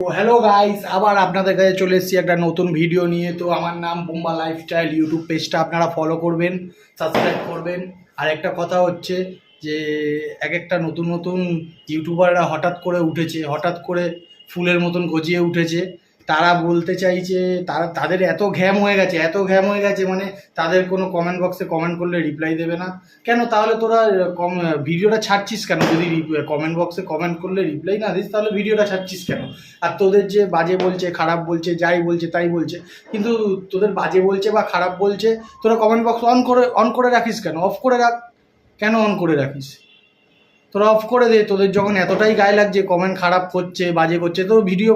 তো hello guys, আবার আপনাদের কাছে চলে এসেছি একটা নতুন ভিডিও নিয়ে। তো আমার নাম বুম্বা লাইফস্টাইল, ইউটিউব পেজটা আপনারা ফলো করবেন, সাবস্ক্রাইব করবেন। আর একটা কথা হচ্ছে যে এক একটা নতুন নতুন ইউটিউবাররা হঠাৎ করে উঠেছে, হঠাৎ করে ফুলের মতন গজিয়ে উঠেছে। তারা বলতে চাইছে, তাদের এত ঘ্যাম হয়ে গেছে, এত ঘ্যাম হয়ে গেছে, মানে তাদের কোনো কমেন্ট বক্সে কমেন্ট করলে রিপ্লাই দেবে না। কেন তাহলে তোরা ভিডিওটা ছাড়ছিস কেন? যদি কমেন্ট বক্সে কমেন্ট করলে রিপ্লাই না দিস, তাহলে ভিডিওটা ছাড়ছিস কেন? আর তোদের যে বাজে বলছে, খারাপ বলছে, যাই বলছে তাই বলছে, কিন্তু তোদের বাজে বলছে বা খারাপ বলছে, তোরা কমেন্ট বক্স অন করে রাখিস কেন? অফ করে রাখ। কেন অন করে রাখিস? তোরা অফ করে দে। তোদের যখন এতটাই গায়ে লাগছে, কমেন্ট খারাপ করছে, বাজে করছে, তো ভিডিও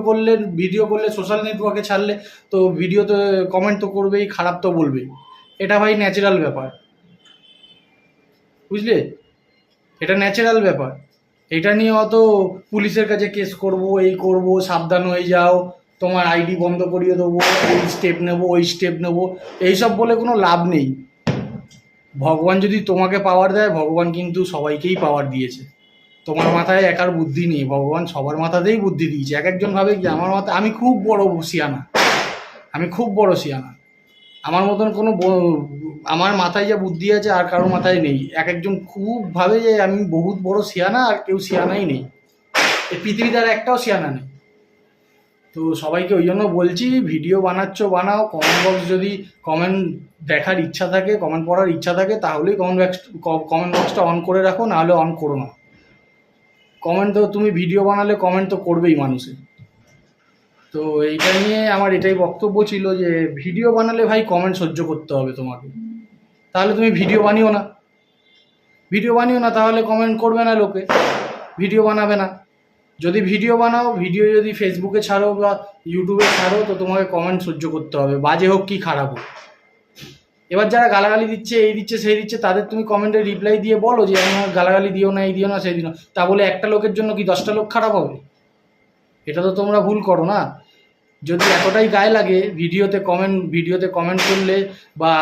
করলে সোশ্যাল নেটওয়ার্কে ছাড়লে তো ভিডিওতে কমেন্ট তো করবেই, খারাপ তো বলবেই। এটা ভাই ন্যাচারাল ব্যাপার, বুঝলে? এটা ন্যাচারাল ব্যাপার। এটা নিয়ে অত পুলিশের কাছে কেস করব, এই করব, সাবধান হয়ে যাও, তোমার আইডি বন্ধ করিয়ে দেবো, এই স্টেপ নেব, ওই স্টেপ নেব, এইসব বলে কোনো লাভ নেই। ভগবান যদি তোমাকে পাওয়ার দেয়, ভগবান কিন্তু সবাইকেই পাওয়ার দিয়েছে। তোমার মাথায় একার বুদ্ধি নেই, ভগবান সবার মাথাতেই বুদ্ধি দিয়েছে। এক একজন ভাবে কি আমার মাথায়, আমি খুব বড় সিয়ানা, আমি খুব বড় সিয়ানা, আমার মতন কোনো আমার মাথায় যা বুদ্ধি আছে আর কারোর মাথায় নেই। এক একজন খুব ভাবে যে আমি বহুত বড় সিয়ানা, আর কেউ সিয়ানাই নেই, এই পৃথিবীতে আর একটাও সিয়ানা নেই। তো সবাইকে ওই জন্য বলছি, ভিডিও বানাচ্ছ বানাও, কমেন্ট বক্স যদি কমেন্ট দেখার ইচ্ছা থাকে, কমেন্ট পড়ার ইচ্ছা থাকে, তাহলেই কমেন্ট বক্সটা অন করে রাখো, নাহলে অন করো না। কমেন্ট তো তুমি ভিডিও বানালে কমেন্ট তো করবেই মানুষে। তো এইটা নিয়ে আমার এটাই বক্তব্য ছিল যে ভিডিও বানালে ভাই কমেন্ট সহ্য করতে হবে তোমাকে। তাহলে তুমি ভিডিও বানিও না, তাহলে কমেন্ট করবে না লোকে, ভিডিও বানাবে না। যদি ভিডিও বানাও, ভিডিও যদি ফেসবুকে ছাড়ো বা ইউটিউবে ছাড়ো, তো তোমাকে কমেন্ট সহ্য করতে হবে, বাজে হোক কি খারাপ হোক। এবার যারা গালাগালি দিচ্ছে, এই দিচ্ছে সেই দিচ্ছে, তাদের তুমি কমেন্টে রিপ্লাই দিয়ে বলো যে আমার গালাগালি দিও না, এই দিও না, সেই দিও না। তা বলে একটা লোকের জন্য কি 10টা লোক খারাপ হবে? এটা তো তোমরা ভুল করো না। যদি এতটাই গায়ে লাগে ভিডিওতে কমেন্ট করলে, বা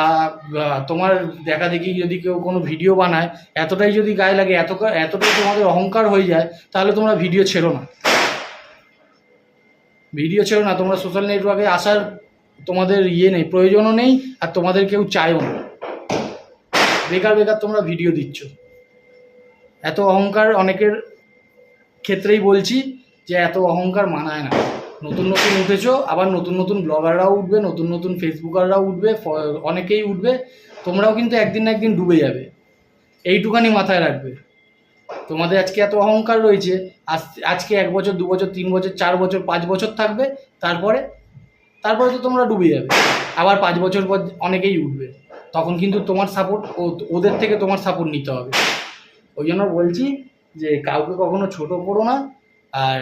তোমার দেখা দেখি যদি কেউ কোনো ভিডিও বানায়, এতটাই যদি গায়ে লাগে, এতটাই তোমাদের অহংকার হয়ে যায়, তাহলে তোমরা ভিডিও ছেড়ো না। তোমরা সোশ্যাল নেটওয়ার্কে আসার তোমাদের নেই, প্রয়োজনও নেই, আর তোমাদের কেউ চায়ও না। বেকার বেকার তোমরা ভিডিও দিচ্ছ। এত অহংকার অনেকের ক্ষেত্রেই বলছি যে এত অহংকার মানায় না। নতুন নতুন উঠেছো, আবার নতুন নতুন ব্লগাররাও উঠবে, নতুন নতুন ফেসবুকাররাও উঠবে, অনেকেই উঠবে। তোমরাও কিন্তু একদিন না একদিন ডুবে যাবে, এইটুখানি মাথায় রাখবে। তোমাদের আজকে এত অহংকার রয়েছে, আজকে 1 বছর, 2 বছর, 3 বছর, 4 বছর, 5 বছর থাকবে, তারপরে তারপরে তো তোমরা ডুবে যাবে। আবার 5 বছর পর অনেকেই উঠবে, তখন কিন্তু তোমার সাপোর্ট, ওদের থেকে তোমার সাপোর্ট নিতে হবে। ওই জন্য বলছি যে কাউকে কখনো ছোট করো না, আর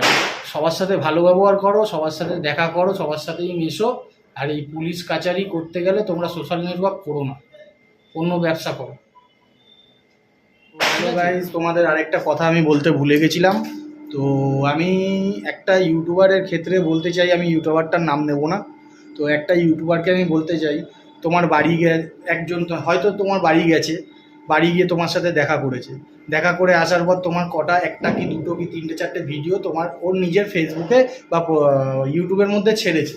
সবার সাথে ভালো ব্যবহার করো, সবার সাথে দেখা করো, সবার সাথেই মেশো। আর এই পুলিশ কাচারি করতে গেলে তোমরা সোশ্যাল নেটওয়ার্ক করো না, অন্য ব্যবসা করো। হ্যালো গাইস, তোমাদের আরেকটা কথা আমি বলতে ভুলে গেছিলাম। তো আমি একটা ইউটিউবারের ক্ষেত্রে বলতে চাই, আমি ইউটিউবারটার নাম নেব না। তো একটা ইউটিউবারকে আমি বলতে চাই, তোমার বাড়ি একজন হয়তো তোমার বাড়ি গেছে, বাড়ি গিয়ে তোমার সাথে দেখা করেছে, দেখা করে আসার পর তোমার একটা কি দুটো কি 3টে 4টে ভিডিও ওর নিজের ফেসবুকে বা ইউটিউবের মধ্যে ছেড়েছে।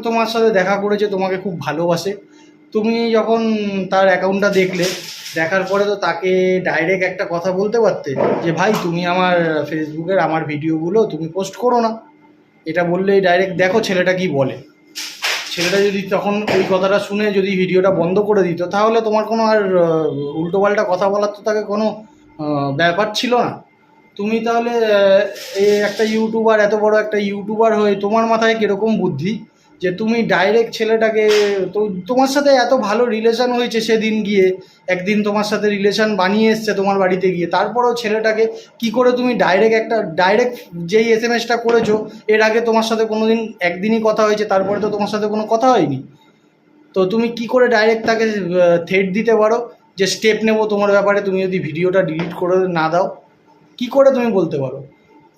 তোমার সাথে দেখা করেছে, তোমাকে খুব ভালোবাসে। তুমি যখন তার অ্যাকাউন্টটা দেখার পরে তো তাকে ডাইরেক্ট একটা কথা বলতে পারতে যে ভাই তুমি আমার ফেসবুকের আমার ভিডিওগুলো তুমি পোস্ট করো না। এটা বললেই ডাইরেক্ট দেখো ছেলেটা কি বলে। ছেলেটা যদি তখন ওই কথাটা শুনে যদি ভিডিওটা বন্ধ করে দিত, তাহলে তোমার কোনো আর উল্টোপাল্টা কথা বলার তো তাকে কোনো ব্যাপার ছিল না। তুমি তাহলে এই একটা ইউটিউবার, এত বড় একটা ইউটিউবার হয়ে তোমার মাথায় কীরকম বুদ্ধি যে তুমি ডাইরেক্ট ছেলেটাকে, তো তোমার সাথে এত ভালো রিলেশান হয়েছে, সেদিন গিয়ে একদিন তোমার সাথে রিলেশান বানিয়ে এসছে তোমার বাড়িতে গিয়ে, তারপরেও ছেলেটাকে কি করে তুমি ডাইরেক্ট যেই SMS-টা করেছো, এর আগে তোমার সাথে কোনো দিন একদিনই কথা হয়েছে, তারপরে তো তোমার সাথে কোনো কথা হয়নি। তো তুমি কি করে ডাইরেক্ট তাকে থ্রেট দিতে পারো যে স্টেপ নেবো তোমার ব্যাপারে, তুমি যদি ভিডিওটা ডিলিট করে না দাও? কি করে তুমি বলতে পারো?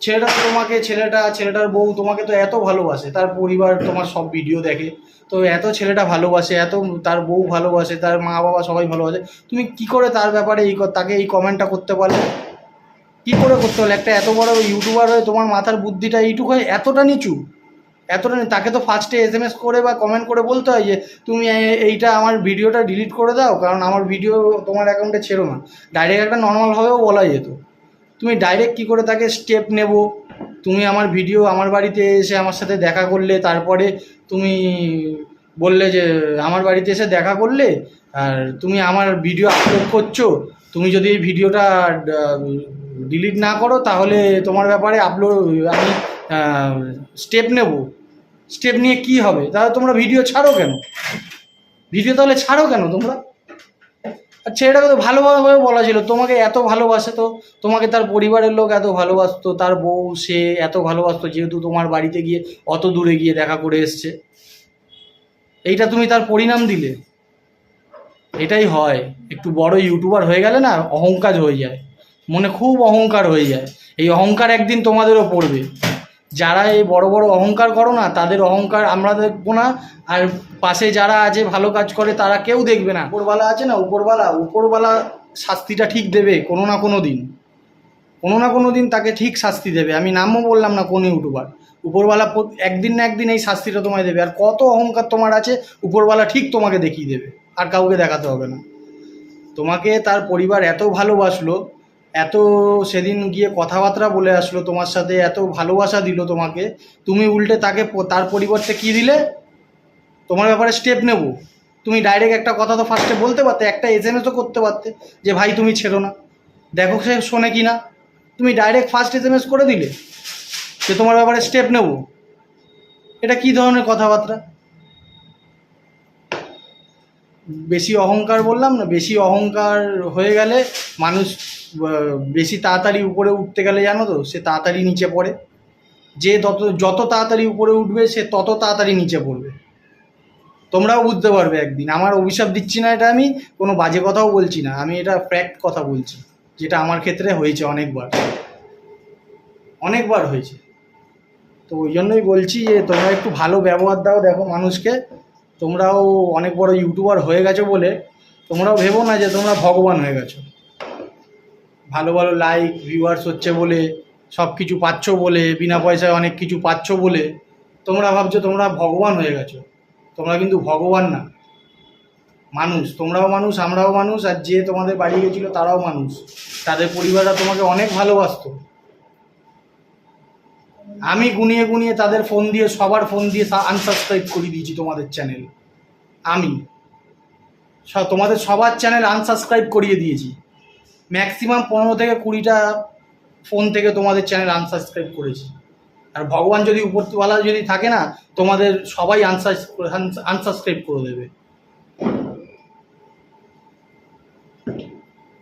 ছেলেটার বউ তোমাকে তো এত ভালোবাসে, তার পরিবার তোমার সব ভিডিও দেখে, তো এত ছেলেটা ভালোবাসে, এত তার বউ ভালোবাসে, তার মা বাবা সবাই ভালোবাসে, তুমি কি করে তার ব্যাপারে তাকে এই কমেন্টটা করতে পারলে? কী করে করতে হলো? একটা এত বড় ইউটিউবার হয়ে তোমার মাথার বুদ্ধিটা এইটুকু হয়, এতটা নিচু, এতটা তাকে তো ফার্স্টে SMS করে বা কমেন্ট করে বলতে হয় যে তুমি এইটা আমার ভিডিওটা ডিলিট করে দাও, কারণ আমার ভিডিও তোমার অ্যাকাউন্টে ছেড়ো না। ডাইরেক্ট একটা নর্মালভাবেও বলা যেত। তুমি ডাইরেক্ট কী করে তাকে স্টেপ নেব? তুমি আমার ভিডিও আমার বাড়িতে এসে আমার সাথে দেখা করলে, তারপরে তুমি বললে যে আমার বাড়িতে এসে দেখা করলে আর তুমি আমার ভিডিও আপলোড করছো, তুমি যদি এই ভিডিওটা ডিলিট না করো তাহলে তোমার ব্যাপারে আমি স্টেপ নেব। স্টেপ নিয়ে কি হবে? তাহলে তোমরা ভিডিও ছাড়ো কেন? ভিডিও তাহলে ছাড়ো কেন তোমরা? আর ছেলেটাকে তো ভালোভাবে বলা ছিল, তোমাকে এত ভালোবাসে, তো তোমাকে তার পরিবারের লোক এত ভালোবাসতো, তার বউ সে এত ভালোবাসতো, যেহেতু তোমার বাড়িতে গিয়ে অত দূরে গিয়ে দেখা করে এসছে। এইটা তুমি তার পরিণাম দিলে। এটাই হয়, একটু বড় ইউটিউবার হয়ে গেলে না অহংকার হয়ে যায়, মনে খুব অহংকার হয়ে যায়। এই অহংকার একদিন তোমাদেরও পড়বে। যারা এই বড় বড় অহংকার করো না, তাদের অহংকার আমরা দেখবো না, আর পাশে যারা আছে ভালো কাজ করে তারা কেউ দেখবে না। উপরওয়ালা আছে না, উপরওয়ালা শাস্তিটা ঠিক দেবে কোনো না কোনো দিন, কোনো না কোনো দিন তাকে ঠিক শাস্তি দেবে। আমি নামও বললাম না কোন ইউটিউবার, উপরওয়ালা একদিন না একদিন এই শাস্তিটা তোমায় দেবে। আর কত অহংকার তোমার আছে, উপরওয়ালা ঠিক তোমাকে দেখিয়ে দেবে, আর কাউকে দেখাতে হবে না। তোমাকে তার পরিবার এত ভালোবাসলো, এত সেদিন গিয়ে কথাবার্তা বলে আসলো তোমার সাথে, এত ভালোবাসা দিল তোমাকে, তুমি উল্টে তাকে তার পরিবর্তে কী দিলে? তোমার ব্যাপারে স্টেপ নেব। তুমি ডাইরেক্ট একটা কথা তো ফার্স্টে বলতে পারতে, একটা SMS তো করতে পারতে যে ভাই তুমি ছেড়ো না, দেখো সে শোনে কি না। তুমি ডাইরেক্ট ফার্স্ট SMS করে দিলে যে তোমার ব্যাপারে স্টেপ নেব। এটা কী ধরনের কথাবার্তা? বেশি অহংকার বললাম না, বেশি অহংকার হয়ে গেলে মানুষ বেশি তাড়াতাড়ি উপরে উঠতে গেলে জানো তো সে তাড়াতাড়ি নিচে পড়ে। যে যত তাড়াতাড়ি উপরে উঠবে সে তত তাড়াতাড়ি নিচে পড়বে। তোমরাও বুঝতে পারবে একদিন। আমার অভিশাপ দিচ্ছি না, এটা আমি কোনো বাজে কথাও বলছি না, আমি এটা ফ্যাক্ট কথা বলছি, যেটা আমার ক্ষেত্রে হয়েছে অনেকবার, অনেকবার হয়েছে। তো ওই জন্যই বলছি যে তোমরা একটু ভালো ব্যবহার দাও, দেখো মানুষকে। তোমরাও অনেক বড় ইউটিউবার হয়ে গেছো বলে তোমরাও ভেবো না যে তোমরা ভগবান হয়ে গেছো। ভালো ভালো লাইক ভিউয়ার্স হচ্ছে বলে, সব কিছু পাচ্ছ বলে, বিনা পয়সায় অনেক কিছু পাচ্ছ বলে তোমরা ভাবছো তোমরা ভগবান হয়ে গেছো। তোমরা কিন্তু ভগবান না, মানুষ। তোমরাও মানুষ, আমরাও মানুষ, আর যে তোমাদের বাড়ি গেছিলো তারাও মানুষ। তাদের পরিবাররা তোমাকে অনেক ভালোবাসতো। আমি গুনিয়ে গুনিয়ে তাদের ফোন দিয়ে, সবার ফোন দিয়ে আনসাবস্ক্রাইব করে দিয়েছি তোমাদের চ্যানেল। আমি তোমাদের সবার চ্যানেল আনসাবস্ক্রাইব করিয়ে দিয়েছি। ম্যাক্সিমাম 15 থেকে 20টা ফোন থেকে তোমাদের চ্যানেল আনসাবস্ক্রাইব করেছি। আর ভগবান যদি উপরওয়ালা যদি থাকে না, তোমাদের সবাই আনসাবস্ক্রাইব করে দেবে।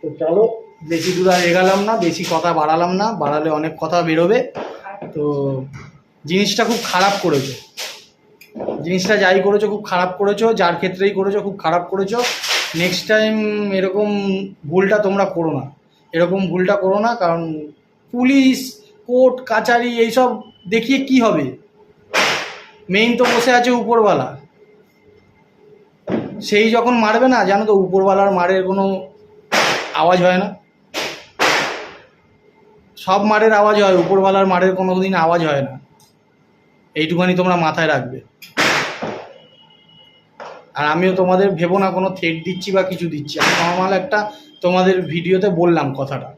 তো চলো, বেশি দূর আর এগালাম না, বেশি কথা বাড়ালাম না, বাড়ালে অনেক কথা বেরোবে। তো জিনিসটা খুব খারাপ করেছো, জিনিসটা যাই করেছো খুব খারাপ করেছো, যার ক্ষেত্রেই করেছো খুব খারাপ করেছো। নেক্সট টাইম এরকম ভুলটা তোমরা করো না, এরকম ভুলটা করো না। কারণ পুলিশ, কোর্ট কাচারি এইসব দেখিয়ে কি হবে? মেইন তো বসে আছে উপরওয়ালা। সেই যখন মারবে না, জানো তো উপরওয়ালার মারের কোনো আওয়াজ হয় না। সব মারের আওয়াজ হয়, উপরওয়ালার মারের কোনো দিন আওয়াজ হয় না। এইটুখানি তোমরা মাথায় রাখবে। আর আমিও তোমাদের ভেবো না কোনো থ্রেট দিচ্ছি বা কিছু দিচ্ছি, আমি নর্মাল একটা তোমাদের ভিডিওতে বললাম কথাটা।